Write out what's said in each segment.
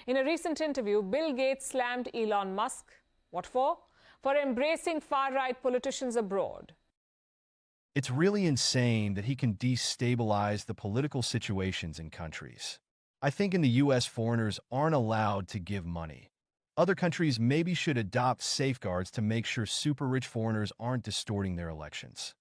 In a recent interview, Bill Gates slammed Elon Musk. What for? For embracing far-right politicians abroad. It's really insane that he can destabilize the political situations in countries. I think in the US, foreigners aren't allowed to give money. Other countries maybe should adopt safeguards to make sure super-rich foreigners aren't distorting their elections.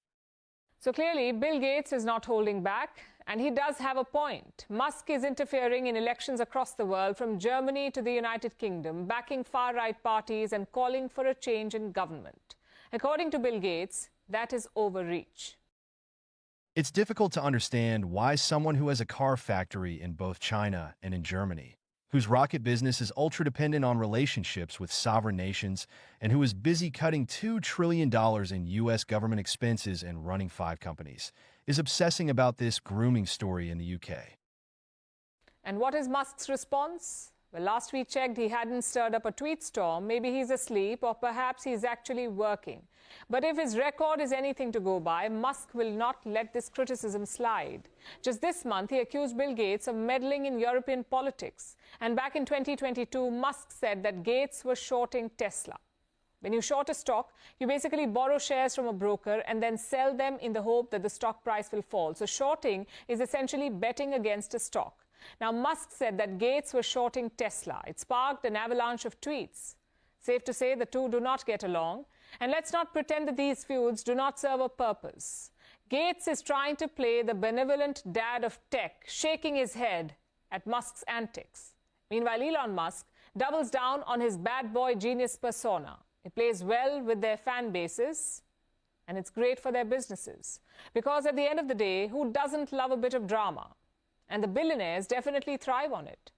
So clearly, Bill Gates is not holding back, and he does have a point. Musk is interfering in elections across the world, from Germany to the United Kingdom, backing far-right parties and calling for a change in government. According to Bill Gates, that is overreach. It's difficult to understand why someone who has a car factory in both China and in Germany, whose rocket business is ultra-dependent on relationships with sovereign nations, and who is busy cutting $2 trillion in U.S. government expenses and running 5 companies, is obsessing about this grooming story in the UK. And what is Musk's response? Well, last we checked, he hadn't stirred up a tweet storm. Maybe he's asleep, or perhaps he's actually working. But if his record is anything to go by, Musk will not let this criticism slide. Just this month, he accused Bill Gates of meddling in European politics. And back in 2022, Musk said that Gates was shorting Tesla. When you short a stock, you basically borrow shares from a broker and then sell them in the hope that the stock price will fall. So shorting is essentially betting against a stock. Now, Musk said that Gates was shorting Tesla. It sparked an avalanche of tweets. Safe to say the two do not get along. And let's not pretend that these feuds do not serve a purpose. Gates is trying to play the benevolent dad of tech, shaking his head at Musk's antics. Meanwhile, Elon Musk doubles down on his bad boy genius persona. It plays well with their fan bases, and it's great for their businesses. Because at the end of the day, who doesn't love a bit of drama? And the billionaires definitely thrive on it.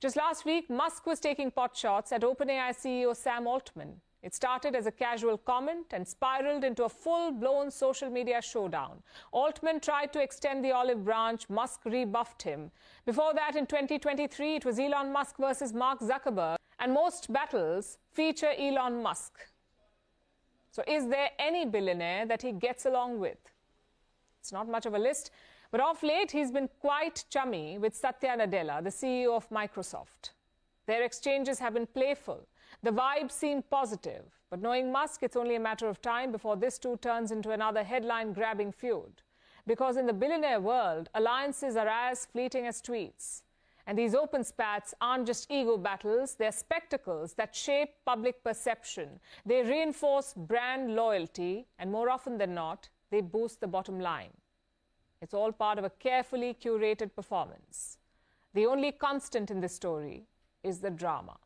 Just last week, Musk was taking potshots at OpenAI CEO Sam Altman. It started as a casual comment and spiraled into a full-blown social media showdown. Altman tried to extend the olive branch. Musk rebuffed him. Before that, in 2023, it was Elon Musk versus Mark Zuckerberg. And most battles feature Elon Musk. So is there any billionaire that he gets along with? It's not much of a list. But of late, he's been quite chummy with Satya Nadella, the CEO of Microsoft. Their exchanges have been playful. The vibes seem positive. But knowing Musk, it's only a matter of time before this too turns into another headline-grabbing feud. Because in the billionaire world, alliances are as fleeting as tweets. And these open spats aren't just ego battles, they're spectacles that shape public perception. They reinforce brand loyalty, and more often than not, they boost the bottom line. It's all part of a carefully curated performance. The only constant in this story is the drama.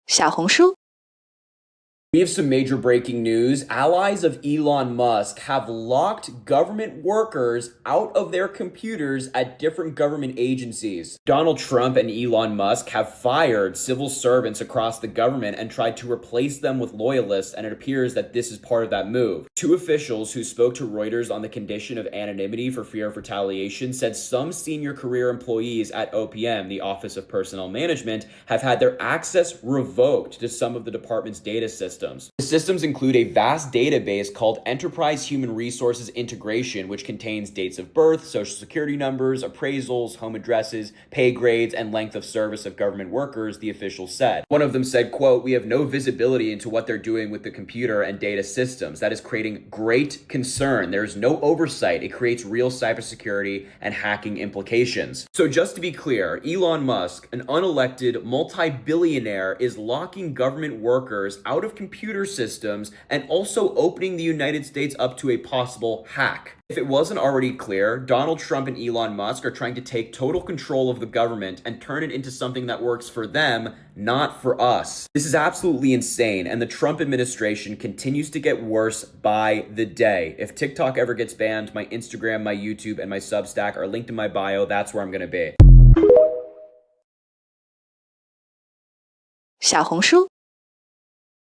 小红书 We have some major breaking news. Allies of Elon Musk have locked government workers out of their computers at different government agencies. Donald Trump and Elon Musk have fired civil servants across the government and tried to replace them with loyalists, and it appears that this is part of that move. 2 officials who spoke to Reuters on the condition of anonymity for fear of retaliation said some senior career employees at OPM, the Office of Personnel Management, have had their access revoked to some of the department's data systems. The systems include a vast database called Enterprise Human Resources Integration, which contains dates of birth, social security numbers, appraisals, home addresses, pay grades, and length of service of government workers, the officials said. One of them said, quote, "We have no visibility into what they're doing with the computer and data systems. That is creating great concern. There's no oversight. It creates real cybersecurity and hacking implications." So just to be clear, Elon Musk, an unelected multi-billionaire, is locking government workers out of computer systems and also opening the United States up to a possible hack. If it wasn't already clear, Donald Trump and Elon Musk are trying to take total control of the government and turn it into something that works for them, not for us. This is absolutely insane, and the Trump administration continues to get worse by the day. If TikTok ever gets banned, my Instagram, my YouTube, and my Substack are linked in my bio. That's where I'm gonna be. 小红书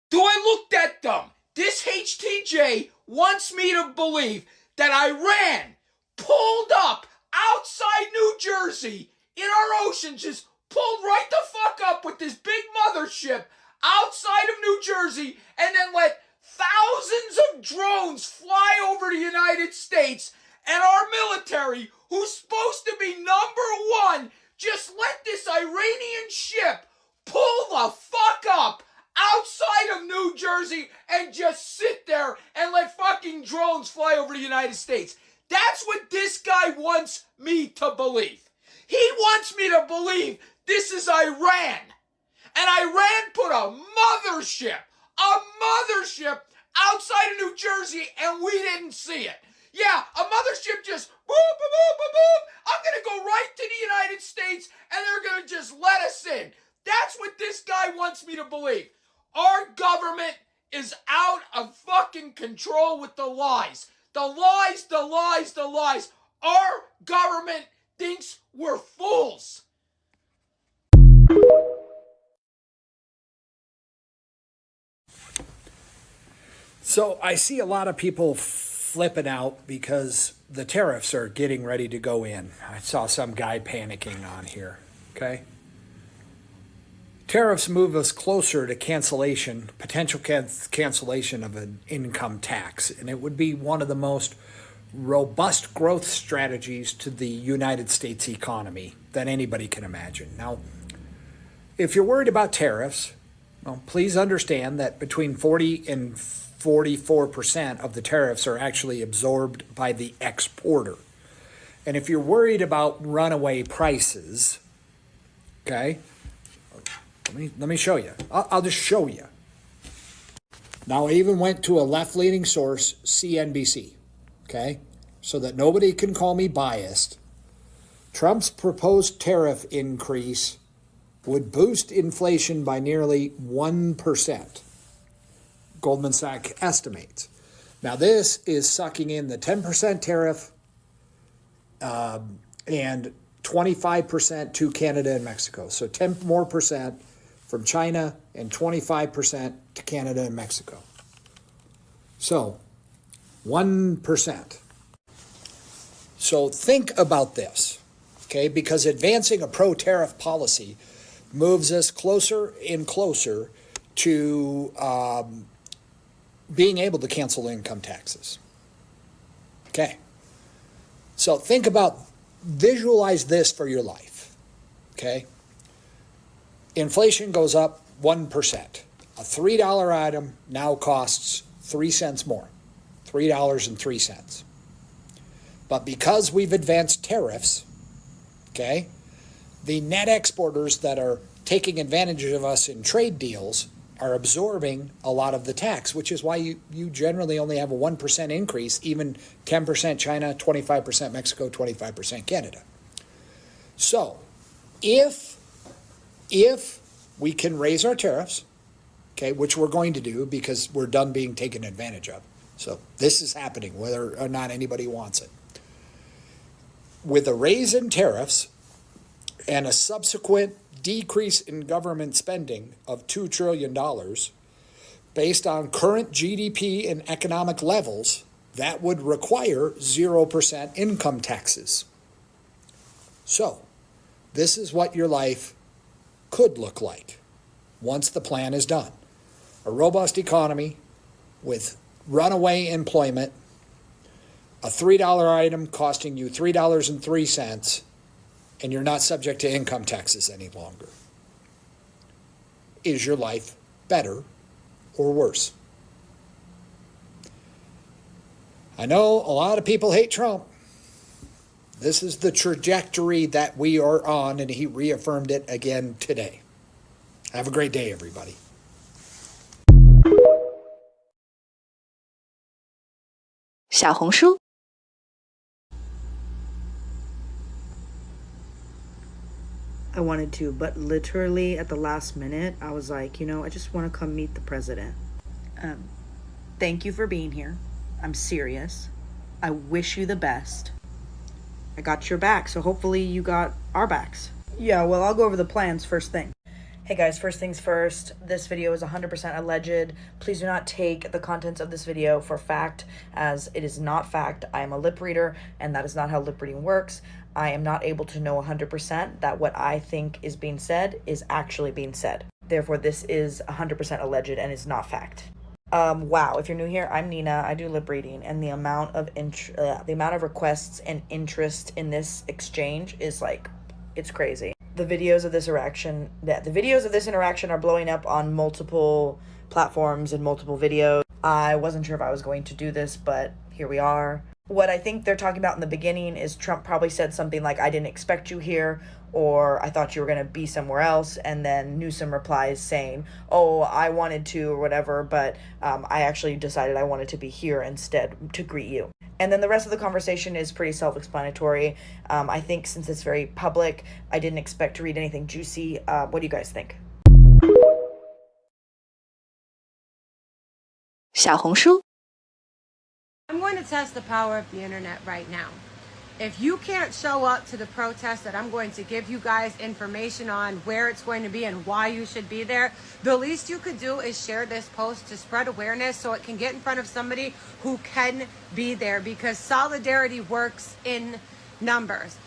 Do I look that dumb? This HTJ wants me to believe that Iran pulled up outside New Jersey in our ocean, just pulled right the fuck up with this big mothership outside of New Jersey, and then let thousands of drones fly over the United States, and our military, who's supposed to be number one, just let this Iranian ship pull the fuck up outside of New Jersey and just sit there and let fucking drones fly over the United States. That's what this guy wants me to believe. He wants me to believe this is Iran. And Iran put a mothership outside of New Jersey and we didn't see it. Yeah, a mothership just boop, boop, boop, boop, boop. I'm going to go right to the United States and they're going to just let us in. That's what this guy wants me to believe. Our government is out of fucking control with the lies. The lies, the lies, the lies. Our government thinks we're fools. So I see a lot of people flipping out because the tariffs are getting ready to go in. I saw some guy panicking on here, okay? Tariffs move us closer to potential cancellation of an income tax, and it would be one of the most robust growth strategies to the United States economy than anybody can imagine. Now, if you're worried about tariffs, well, please understand that between 40 and 44% of the tariffs are actually absorbed by the exporter. And if you're worried about runaway prices, okay, let me show you. I'll just show you. Now, I even went to a left-leaning source, CNBC, okay, so that nobody can call me biased. Trump's proposed tariff increase would boost inflation by nearly 1%. Goldman Sachs estimates. Now, this is sucking in the 10% tariff and 25% to Canada and Mexico. So 10 more percent from China and 25% to Canada and Mexico. So 1%. So think about this, okay? Because advancing a pro-tariff policy moves us closer and closer to being able to cancel income taxes. Okay. So visualize this for your life. Okay. Inflation goes up 1%. A $3 item now costs 3 cents more, $3.03. But because we've advanced tariffs, okay, the net exporters that are taking advantage of us in trade deals are absorbing a lot of the tax, which is why you generally only have a 1% increase, even 10% China, 25% Mexico, 25% Canada. So if we can raise our tariffs, okay, which we're going to do because we're done being taken advantage of. So this is happening, whether or not anybody wants it. With a raise in tariffs and a subsequent decrease in government spending of $2 trillion, based on current GDP and economic levels, that would require 0% income taxes. So, this is what your life could look like once the plan is done. A robust economy with runaway employment, a $3 item costing you $3.03, and you're not subject to income taxes any longer. Is your life better or worse? I know a lot of people hate Trump. This is the trajectory that we are on, and he reaffirmed it again today. Have a great day, everybody. I wanted to, but literally at the last minute, I was like, I just want to come meet the president. Thank you for being here. I'm serious. I wish you the best. I got your back, so hopefully you got our backs. Yeah, well, I'll go over the plans first thing. Hey guys, first things first, this video is 100% alleged. Please do not take the contents of this video for fact, as it is not fact. I am a lip reader, and that is not how lip reading works. I am not able to know 100% that what I think is being said is actually being said. Therefore, this is 100% alleged and is not fact. Wow, if you're new here, I'm Nina. I do lip reading, and the amount of requests and interest in this exchange is like, it's crazy. The videos of this interaction are blowing up on multiple platforms and multiple videos. I wasn't sure if I was going to do this, but here we are. What I think they're talking about in the beginning is Trump probably said something like, I didn't expect you here, or I thought you were going to be somewhere else. And then Newsom replies saying, oh, I wanted to or whatever, but I actually decided I wanted to be here instead to greet you. And then the rest of the conversation is pretty self-explanatory. I think since it's very public, I didn't expect to read anything juicy. What do you guys think? 小红书 I'm going to test the power of the internet right now. If you can't show up to the protest that I'm going to give you guys information on where it's going to be and why you should be there, the least you could do is share this post to spread awareness so it can get in front of somebody who can be there, because solidarity works in numbers.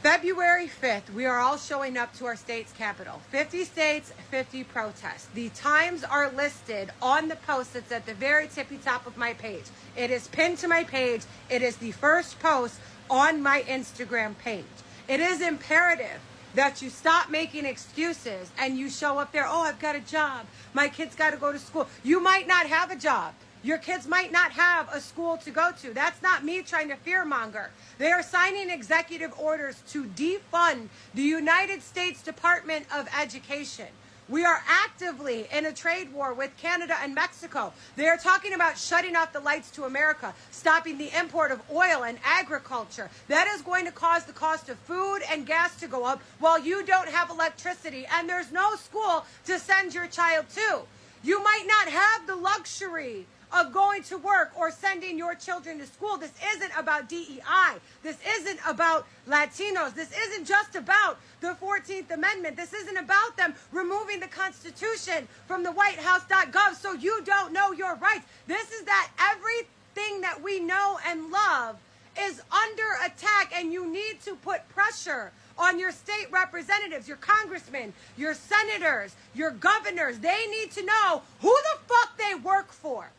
February 5th, we are all showing up to our state's capital. 50 states, 50 protests. The times are listed on the post that's at the very tippy top of my page. It is pinned to my page. It is the first post on my Instagram page. It is imperative that you stop making excuses and you show up there. Oh, I've got a job. My kids got to go to school. You might not have a job. Your kids might not have a school to go to. That's not me trying to fearmonger. They are signing executive orders to defund the United States Department of Education. We are actively in a trade war with Canada and Mexico. They are talking about shutting off the lights to America, stopping the import of oil and agriculture. That is going to cause the cost of food and gas to go up while you don't have electricity and there's no school to send your child to. You might not have the luxury of going to work or sending your children to school. This isn't about DEI. This isn't about Latinos. This isn't just about the 14th Amendment. This isn't about them removing the Constitution from the whitehouse.gov so you don't know your rights. This is that everything that we know and love is under attack, and you need to put pressure on your state representatives, your congressmen, your senators, your governors. They need to know who the fuck they work for.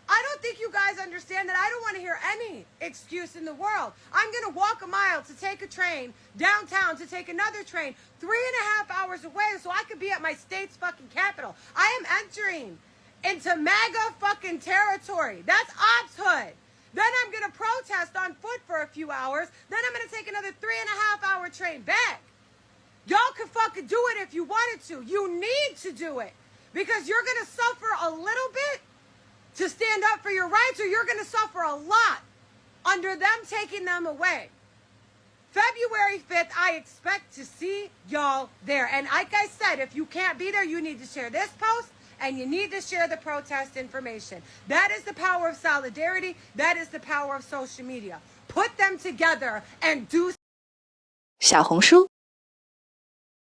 I don't think you guys understand that I don't want to hear any excuse in the world. I'm going to walk a mile to take a train downtown, to take another train 3.5 hours away so I could be at my state's fucking capital. I am entering into MAGA fucking territory. That's Ops Hood. Then I'm going to protest on foot for a few hours. Then I'm going to take another 3.5 hour train back. Y'all can fucking do it if you wanted to. You need to do it, because you're going to suffer a little bit to stand up for your rights, or you're going to suffer a lot under them taking them away. February 5th, I expect to see y'all there. And like I said, if you can't be there, you need to share this post and you need to share the protest information. That is the power of solidarity. That is the power of social media. Put them together and do. 小红书